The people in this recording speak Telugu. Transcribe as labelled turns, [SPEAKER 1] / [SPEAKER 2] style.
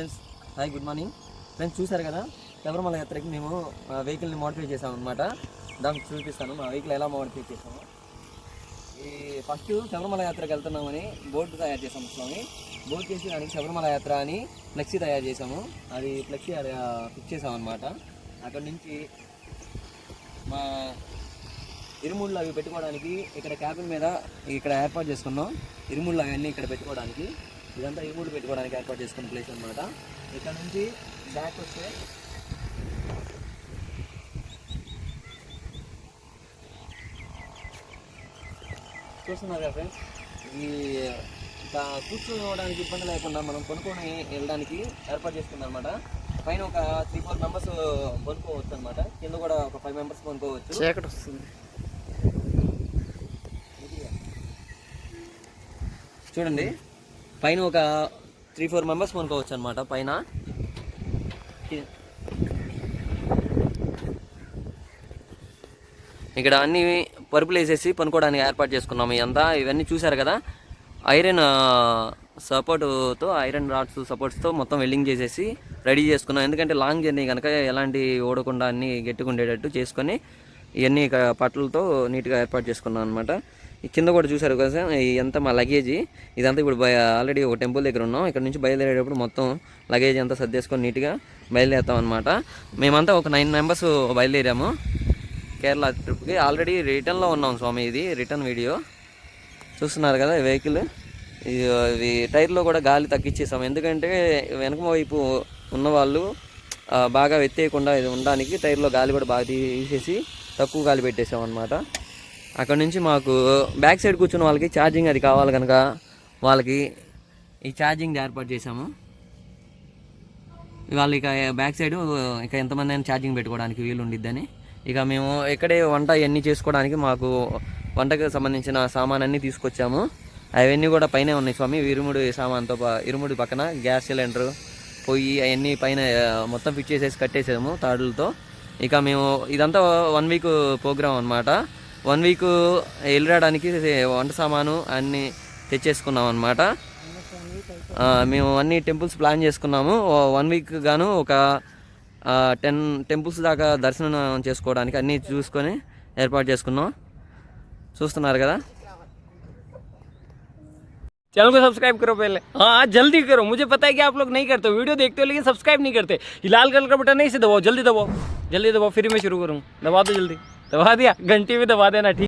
[SPEAKER 1] Friends hi good morning friends. చూసారు కదా శబరిమల యాత్రకి మేము వెహికల్ని మోడిఫై చేసాము అనమాట. దానికి చూపిస్తాను మా వెహికల్ ఎలా మోడిఫై చేసాము. ఈ ఫస్ట్ శబరిమల యాత్రకి వెళ్తున్నామని బోర్డు తయారు చేసాము స్వామి. బోర్డు చేసి దానికి శబరిమల యాత్ర అని ఫ్లెక్సీ తయారు చేసాము. అది ఫ్లెక్సీ ఫిక్స్ చేసాము అనమాట. అక్కడి నుంచి మా ఇరుముళ్ళు అవి పెట్టుకోవడానికి ఇక్కడ క్యాబిన్ మీద ఇక్కడ ఏర్పాటు చేసుకున్నాం. ఇరుముళ్ళు అవన్నీ ఇక్కడ పెట్టుకోవడానికి, ఇదంతా ఇరుముళ్ళు పెట్టుకోవడానికి ఏర్పాటు చేసుకున్న ప్లేస్ అనమాట. ఇక్కడ నుంచి బ్యాక్ వస్తే చూస్తున్నారు కదా ఫ్రెండ్స్, ఈ కూర్చోవడానికి ఇబ్బంది లేకుండా మనం కొనుక్కొని వెళ్ళడానికి ఏర్పాటు చేసుకున్నాం అనమాట. పైన ఒక 3-4 మెంబర్స్ కొనుక్కోవచ్చు అనమాట. కింద కూడా ఒక 5 మెంబర్స్ కొనుక్కోవచ్చు. చీకటి వస్తుంది చూడండి. పైన ఒక 3-4 మెంబర్స్ కొనుక్కోవచ్చు అనమాట. పైన ఇక్కడ అన్ని పరుపులు వేసేసి పనుకోవడానికి ఏర్పాటు చేసుకున్నాము. ఇవన్నీ చూసారు కదా, ఐరన్ సపోర్టుతో, ఐరన్ రాడ్స్ సపోర్ట్స్తో మొత్తం వెల్డింగ్ చేసేసి రెడీ చేసుకున్నాం. ఎందుకంటే లాంగ్ జర్నీ కనుక ఎలాంటి ఓడకుండా అన్నీ గట్టిగా ఉండేటట్టు చేసుకొని ఇవన్నీ పట్లతో నీట్గా ఏర్పాటు చేసుకున్నాం అనమాట. ఈ కింద కూడా చూసారు కదా, ఇదంతా మా లగేజీ. ఇదంతా ఇప్పుడు ఆల్రెడీ ఒక టెంపుల్ దగ్గర ఉన్నాం. ఇక్కడ నుంచి బయలుదేరేటప్పుడు మొత్తం లగేజ్ అంతా సర్దేసుకొని నీట్గా బయలుదేరుతాం అనమాట. మేమంతా ఒక 9 మెంబర్స్ బయలుదేరాము కేరళ ట్రిప్కి. ఆల్రెడీ రిటర్న్లో ఉన్నాం స్వామి. ఇది రిటర్న్ వీడియో చూస్తున్నారు కదా. ఈ వెహికల్ ఇది టైర్లో కూడా గాలి తగ్గించేసాము. ఎందుకంటే వెనక వైపు ఉన్నవాళ్ళు బాగా వెత్తేయకుండా ఇది ఉండడానికి టైర్లో గాలి కూడా బాగా తీసేసి తక్కువ గాలి పెట్టేసాం అనమాట. అక్కడ నుంచి మాకు బ్యాక్ సైడ్ కూర్చున్న వాళ్ళకి ఛార్జింగ్ అది కావాలి కనుక వాళ్ళకి ఈ ఛార్జింగ్ ఏర్పాటు చేసాము. వాళ్ళు ఇక బ్యాక్ సైడ్ ఇక ఎంతమంది అయినా ఛార్జింగ్ పెట్టుకోవడానికి వీలు ఉండిద్దని ఇక మేము ఇక్కడే వంట ఇవన్నీ చేసుకోవడానికి మాకు వంటకు సంబంధించిన సామాన్ అన్నీ తీసుకొచ్చాము. అవన్నీ కూడా పైనే ఉన్నాయి స్వామి. ఇరుముడి సామాన్తో ఇరుముడి పక్కన గ్యాస్ సిలిండర్, పొయ్యి అవన్నీ పైన మొత్తం ఫిట్ చేసేసి కట్టేసాము తాడులతో. ఇక మేము ఇదంతా 1 వీక్ ప్రోగ్రామ్ అనమాట. 1 వీక్ వెళ్ళడానికి వంట సామాను అన్నీ తెచ్చేసుకున్నాం అనమాట. మేము అన్ని టెంపుల్స్ ప్లాన్ చేసుకున్నాము. 1 వీక్ గాను ఒక 10 టెంపుల్స్ దాకా దర్శనం చేసుకోవడానికి అన్నీ చూసుకొని ఏర్పాటు చేసుకున్నాం. చూస్తున్నారు కదా.
[SPEAKER 2] चैनल को सब्सक्राइब करो पहले, हाँ जल्दी करो. मुझे पता है कि आप लोग नहीं करते हो, वीडियो देखते हो लेकिन सब्सक्राइब नहीं करते. ये लाल कलर का बटन नहीं से दबाओ, जल्दी दबाओ, जल्दी दबाओ. फिर मैं शुरू करूँ. दबा दो जल्दी. दबा दिया, घंटी भी दबा देना. ठीक.